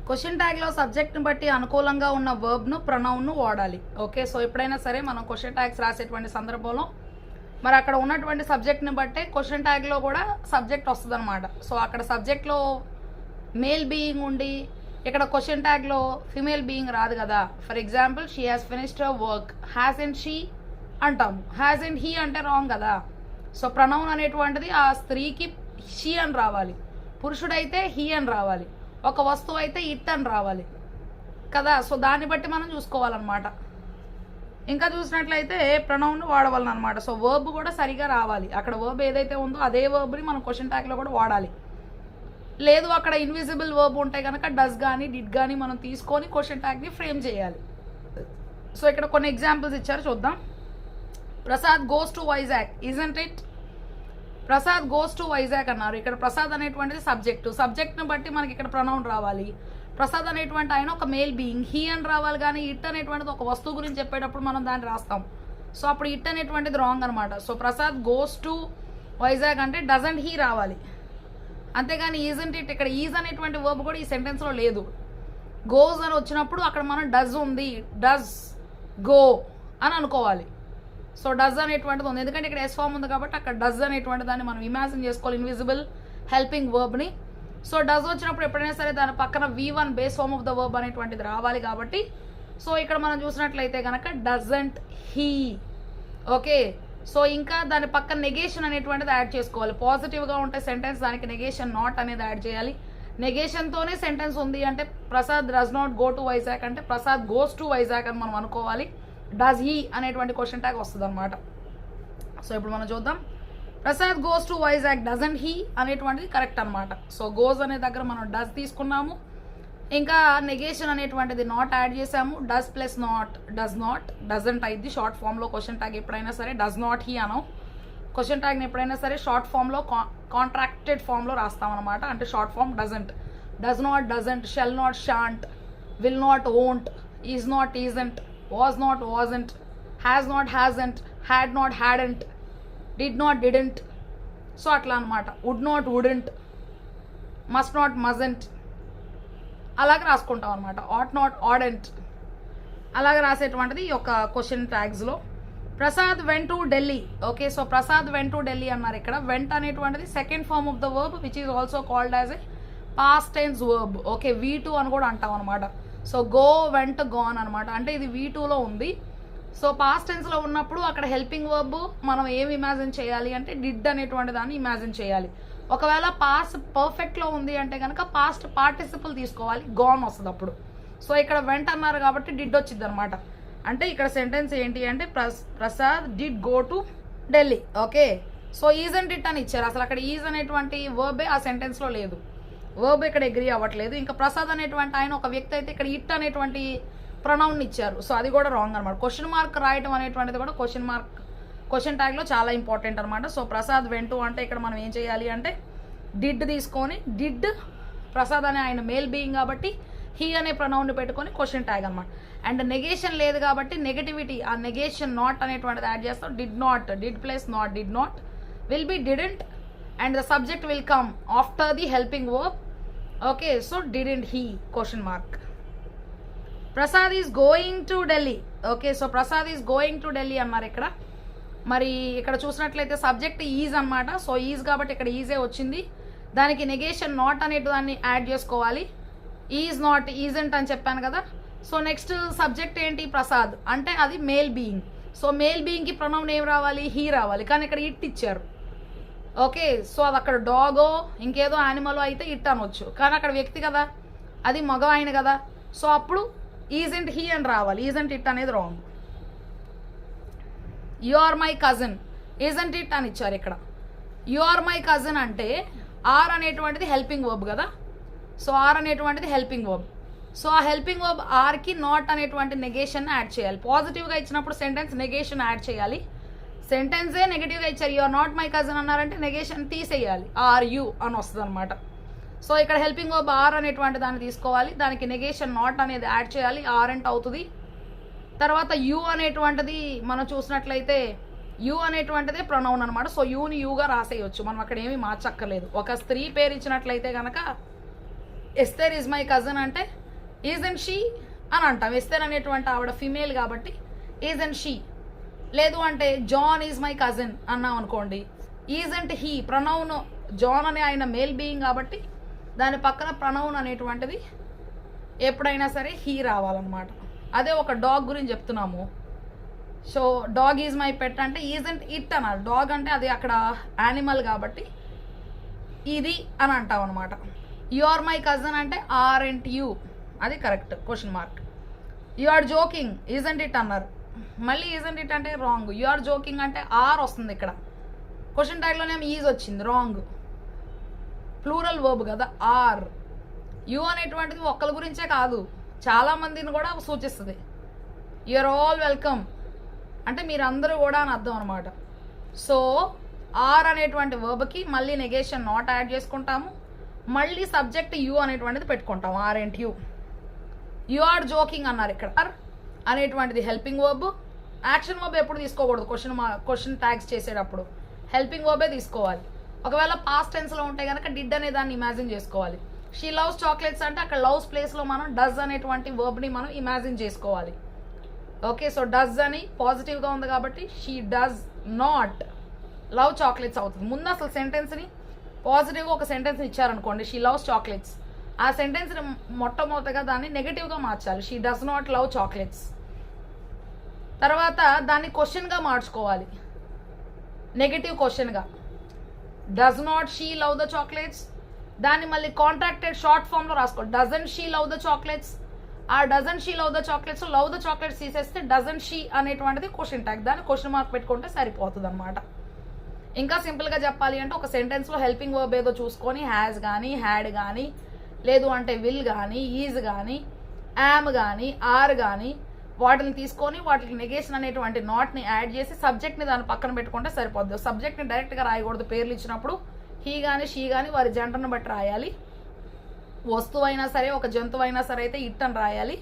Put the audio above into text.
Question ట్యాగ్లో సబ్జెక్ట్ని బట్టి అనుకూలంగా ఉన్న వర్బ్ను ప్రొనౌన్ను వాడాలి. ఓకే, సో ఎప్పుడైనా సరే మనం క్వశ్చన్ ట్యాగ్స్ రాసేటువంటి సందర్భంలో మరి అక్కడ ఉన్నటువంటి సబ్జెక్ట్ని బట్టే క్వశ్చన్ ట్యాగ్లో కూడా సబ్జెక్ట్ వస్తుంది అనమాట. సో అక్కడ సబ్జెక్ట్లో మేల్ బీయింగ్ ఉండి ఇక్కడ క్వశ్చన్ ట్యాగ్లో ఫిమేల్ బీయింగ్ రాదు కదా. For example she has finished her work, has and she అంటాము, హ్యాజ్ అండ్ హీ అంటే రాంగ్ కదా. సో ప్రొనౌన్ అనేటువంటిది ఆ స్త్రీకి షీ అని రావాలి, పురుషుడైతే హీ అని రావాలి, ఒక వస్తువు అయితే ఇట్ అని రావాలి కదా. సో దాన్ని బట్టి మనం చూసుకోవాలన్నమాట. ఇంకా చూసినట్లయితే ప్రొనౌన్ వాడవాలన్నమాట. సో వర్బ్ కూడా సరిగా రావాలి. అక్కడ వర్బ్ ఏదైతే ఉందో అదే వర్బ్ని మనం క్వశ్చన్ ట్యాగ్లో కూడా వాడాలి. లేదు అక్కడ ఇన్విజిబుల్ వర్బ్ ఉంటే కనుక డస్ కానీ డిడ్ కానీ మనం తీసుకొని క్వశ్చన్ ట్యాగ్ని ఫ్రేమ్ చేయాలి. సో ఇక్కడ కొన్ని ఎగ్జాంపుల్స్ ఇచ్చారు, చూద్దాం. Prasad goes to Vizag, isn't it? Prasad goes to Vizag అన్నారు. ఇక్కడ ప్రసాద్ అనేటువంటిది సబ్జెక్ట్ని బట్టి మనకి ఇక్కడ ప్రొనౌన్ రావాలి. ప్రసాద్ అనేటువంటి ఆయన ఒక మేల్ బీయింగ్, హీ అని రావాలి. కానీ ఇట్ అనేటువంటిది ఒక వస్తువు గురించి చెప్పేటప్పుడు మనం దాన్ని రాస్తాం. సో అప్పుడు ఇట్ అనేటువంటిది రాంగ్ అనమాట. So Prasad goes to Vizag అంటే డజంట్ హీ రావాలి. అంతేగాని ఈజంట్ ఇట్, ఇక్కడ ఈజ్ అనేటువంటి వర్బ్ కూడా ఈ సెంటెన్స్లో లేదు. గోస్ అని వచ్చినప్పుడు అక్కడ మనం డజ్ ఉంది, డజ్ గో అని అనుకోవాలి. సో డజ్ అనేటువంటిది ఉంది, ఎందుకంటే ఇక్కడ ఎస్ ఫామ్ ఉంది కాబట్టి అక్కడ డజ్ అనేటువంటి దాన్ని మనం ఇమాజిన్ చేసుకోవాలి, ఇన్విజిబుల్ హెల్పింగ్ వర్బ్ని. సో డజ్ వచ్చినప్పుడు ఎప్పుడైనా సరే దాని పక్కన V1 base form of the verb అనేటువంటిది రావాలి కాబట్టి. సో ఇక్కడ మనం చూసినట్లయితే కనుక డజంట్ హీ. ఓకే, సో ఇంకా దాని పక్కన నెగేషన్ అనేటువంటిది యాడ్ చేసుకోవాలి. పాజిటివ్గా ఉంటే సెంటెన్స్, దానికి నెగేషన్ నాట్ అనేది యాడ్ చేయాలి. నెగేషన్తోనే సెంటెన్స్ ఉంది అంటే Prasad does not go to Vizag అంటే ప్రసాద్ గోస్ టు వైజాగ్ అని మనం అనుకోవాలి. డస్ హీ అనేటువంటి క్వశ్చన్ ట్యాగ్ వస్తుంది అనమాట. సో ఇప్పుడు మనం చూద్దాం. Prasad goes to Vizag, doesn't he అనేటువంటిది కరెక్ట్ అనమాట. సో గోస్ అనే దగ్గర మనం డస్ తీసుకున్నాము, ఇంకా నెగేషన్ అనేటువంటిది నాట్ యాడ్ చేసాము. Does plus not does not, doesn't అయింది షార్ట్ ఫామ్లో. క్వశ్చన్ ట్యాగ్ ఎప్పుడైనా సరే డస్ నాట్ హీ అనం. క్వశ్చన్ ట్యాగ్ని ఎప్పుడైనా సరే షార్ట్ ఫామ్లో కాంట్రాక్టెడ్ ఫామ్లో రాస్తామన్నమాట. అంటే short form doesn't, does not doesn't, shall not shan't, will not won't, is not isn't, was not wasn't, has not hasn't, had not hadn't, did not didn't. So అట్లా అనమాట. Would not wouldn't, must not mustn't అలాగే రాసుకుంటాం అనమాట. ఆట్ not ఆడెంట్ అలాగే రాసేటువంటిది ఈ యొక్క question ట్యాగ్స్లో. Prasad went to Delhi. Okay, so Prasad went to Delhi అన్నారు. ఇక్కడ వెంట్ అనేటువంటిది second form of the verb which is also called as a past tense verb. Okay, V2 అని కూడా అంటాం అనమాట. సో గో వెంట్ గాన్ అనమాట, అంటే ఇది V2లో ఉంది. సో పాస్ట్ టెన్స్లో ఉన్నప్పుడు అక్కడ హెల్పింగ్ వర్బ్ మనం ఏమి ఇమాజిన్ చేయాలి అంటే డిడ్ అనేటువంటి దాన్ని ఇమాజిన్ చేయాలి. ఒకవేళ పాస్ట్ పర్ఫెక్ట్లో ఉంది అంటే కనుక పాస్ట్ పార్టిసిపుల్ తీసుకోవాలి, గాన్ వస్తుంది అప్పుడు. సో ఇక్కడ వెంట్ అన్నారు కాబట్టి డిడ్ వచ్చింది అనమాట. అంటే ఇక్కడ సెంటెన్స్ ఏంటి అంటే Prasad did go to Delhi. Okay, so isn't it అని ఇచ్చారు. అసలు అక్కడ ఈజ్ అనేటువంటి వర్బే ఆ సెంటెన్స్లో లేదు, వర్బ్ ఇక్కడ అగ్రీ అవ్వట్లేదు. ఇంకా ప్రసాద్ అనేటువంటి ఆయన ఒక వ్యక్తి అయితే ఇక్కడ ఇట్ అనేటువంటి ప్రొనౌన్ ఇచ్చారు. సో అది కూడా రాంగ్ అనమాట. క్వశ్చన్ మార్క్ రాయటం అనేటువంటిది కూడా క్వశ్చన్ ట్యాగ్లో చాలా ఇంపార్టెంట్ అనమాట. సో ప్రసాద్ వెంటు అంటే ఇక్కడ మనం ఏం చేయాలి అంటే డిడ్ తీసుకొని, డిడ్ ప్రసాద్ అనే ఆయన మేల్ బీయింగ్ కాబట్టి హీ అనే ప్రొనౌన్ని పెట్టుకొని క్వశ్చన్ ట్యాగ్ అనమాట. అండ్ నెగేషన్ లేదు కాబట్టి నెగటివిటీ, ఆ నెగేషన్ నాట్ అనేటువంటిది యాడ్ చేస్తాం. Did not, did plus not, did not will be didn't and the subject will come after the helping verb. Okay, so didn't he question mark. Prasad is going to Delhi. Okay, so Prasad is going to Delhi అన్నారు ఇక్కడ. మరి ఇక్కడ చూసినట్లయితే subject is అనమాట. So is కాబట్టి ఇక్కడ EJ వచ్చింది. దానికి నెగేషన్ నాట్ అనే దాన్ని యాడ్ చేసుకోవాలి. ఈజ్ నాట్ ఈజంట్ అని చెప్పాను కదా. సో నెక్స్ట్ సబ్జెక్ట్ ఏంటి ప్రసాద్ అంటే అది మేల్ బీయింగ్. సో మేల్ బీయింగ్కి ప్రొనౌన్ ఏం రావాలి, హీ రావాలి. కానీ ఇక్కడ ఇట్ ఇచ్చారు. ఓకే, సో అది అక్కడ డాగో ఇంకేదో యానిమలో అయితే ఇట్ అనొచ్చు, కానీ అక్కడ వ్యక్తి కదా, అది మగ ఆయన కదా. సో అప్పుడు ఈజంట్ హీ అని రావాలి, ఈజంట్ ఇట్ అనేది wrong. You are my cousin, isn't it అని ఇచ్చారు ఇక్కడ. యు ఆర్ మై కజిన్ అంటే ఆర్ అనేటువంటిది హెల్పింగ్ వర్బ్ కదా. సో ఆర్ అనేటువంటిది హెల్పింగ్ వర్బ్. సో ఆ హెల్పింగ్ వర్బ్ ఆర్కి నాట్ అనేటువంటి నెగేషన్ యాడ్ చేయాలి. పాజిటివ్గా ఇచ్చినప్పుడు సెంటెన్స్ నెగేషన్ యాడ్ చేయాలి. సెంటెన్సే నెగిటివ్గా ఇచ్చారు, you are not my cousin అన్నారంటే నెగేషన్ తీసేయాలి, ఆర్ యు అని వస్తుంది అనమాట. సో ఇక్కడ హెల్పింగ్ వర్బ్ ఆర్ అనేటువంటి దాన్ని తీసుకోవాలి, దానికి నెగేషన్ నాట్ అనేది యాడ్ చేయాలి, ఆరెంట్ అవుతుంది. తర్వాత యు అనేటువంటిది మనం చూసినట్లయితే యు అనేటువంటిదే ప్రొనౌన్ అనమాట. సో యూని యూగా రాసేయచ్చు, మనం అక్కడ ఏమీ మార్చక్కర్లేదు. ఒక స్త్రీ పేరు ఇచ్చినట్లయితే కనుక ఎస్తేర్ ఈజ్ మై కజిన్ అంటే ఈజ్ అండ్ షీ అని అంటాం. ఎస్తేర్ అనేటువంటి ఆవిడ ఫీమేల్ కాబట్టి ఈజ్ అండ్ షీ. లేదు అంటే జాన్ ఈజ్ మై కజిన్ అన్నాం అనుకోండి, is and he. Pronoun John అనే ఆయన మేల్ బీయింగ్ కాబట్టి దాని పక్కన ప్రొనౌన్ అనేటువంటిది ఎప్పుడైనా సరే హీ రావాలన్నమాట. అదే ఒక డాగ్ గురించి చెప్తున్నాము, so dog is my pet అంటే ఈజ్ అండ్ ఇట్ అన్నారు. డాగ్ అంటే అది అక్కడ యానిమల్ కాబట్టి ఇది అని అంటాం అనమాట. యు ఆర్ మై కజిన్ అంటే ఆర్ అండ్ యూ, అది correct question mark. You are joking is and it అన్నారు, మళ్ళీ ఈజ్ అండ్ ఇట్ అంటే రాంగ్. యు ఆర్ జోకింగ్ అంటే ఆర్ వస్తుంది ఇక్కడ, క్వశ్చన్ ట్యాగ్లోనే ఈజ్ వచ్చింది, రాంగ్. ప్లూరల్ వర్బ్ కదా ఆర్. యు అనేటువంటిది ఒక్కరి గురించే కాదు, చాలా మందిని కూడా సూచిస్తుంది. యూఆర్ ఆల్ వెల్కమ్ అంటే మీరందరూ కూడా అని అర్థం అనమాట. సో ఆర్ అనేటువంటి వర్బ్కి మళ్ళీ నెగేషన్ నాట్ యాడ్ చేసుకుంటాము, మళ్ళీ సబ్జెక్ట్ యూ అనేటువంటిది పెట్టుకుంటాము, are and you. You are joking అన్నారు ఇక్కడ. ఆర్ అనేటువంటిది హెల్పింగ్ వర్బ్. యాక్షన్ వర్బ్ ఎప్పుడు తీసుకోకూడదు క్వశ్చన్ ట్యాగ్స్ చేసేటప్పుడు, హెల్పింగ్ వర్బే తీసుకోవాలి. ఒకవేళ పాస్ట్ టెన్స్లో ఉంటే కనుక డిడ్ అనే దాన్ని ఇమాజిన్ చేసుకోవాలి. షీ లవ్స్ చాక్లెట్స్ అంటే అక్కడ లవ్స్ ప్లేస్లో మనం డస్ అనేటువంటి వర్బ్ని మనం ఇమాజిన్ చేసుకోవాలి. ఓకే, సో డస్ అని పాజిటివ్గా ఉంది కాబట్టి she does not love chocolates అవుతుంది. ముందు అసలు సెంటెన్స్ని పాజిటివ్గా ఒక సెంటెన్స్ ఇచ్చారనుకోండి, షీ లవ్స్ చాక్లెట్స్, ఆ సెంటెన్స్ని మొట్టమొదటిగా దాన్ని నెగటివ్గా మార్చాలి, she does not love chocolates. తర్వాత దాన్ని క్వశ్చన్గా మార్చుకోవాలి, నెగటివ్ క్వశ్చన్గా. Does not she love the chocolates, దాన్ని మళ్ళీ కాంట్రాక్టెడ్ షార్ట్ ఫామ్లో రాసుకోవాలి, doesn't she love the chocolates. ఆ doesn't she love the chocolates love the chocolates తీసేస్తే డజన్ షీ అనేటువంటిది క్వశ్చన్ ట్యాగ్, దాన్ని క్వశ్చన్ మార్క్ పెట్టుకుంటే సరిపోతుంది అనమాట. ఇంకా సింపుల్గా చెప్పాలి అంటే ఒక సెంటెన్స్లో హెల్పింగ్ వర్బ్ ఏదో చూసుకొని హ్యాజ్ కానీ హ్యాడ్ కానీ లేదు అంటే విల్ కానీ ఈజ్ కానీ యామ్ కానీ ఆర్ కానీ వాటిని తీసుకొని వాటికి నెగేషన్ అనేటువంటి నాట్ని యాడ్ చేసి సబ్జెక్ట్ని దాని పక్కన పెట్టుకుంటే సరిపోద్ది. సబ్జెక్ట్ని డైరెక్ట్గా రాయకూడదు, పేర్లు ఇచ్చినప్పుడు హీ కానీ షీ కానీ వారి జెండర్ని బట్టి రాయాలి. వస్తువు అయినా సరే ఒక జంతువు అయినా సరే అయితే ఇట్ అని రాయాలి.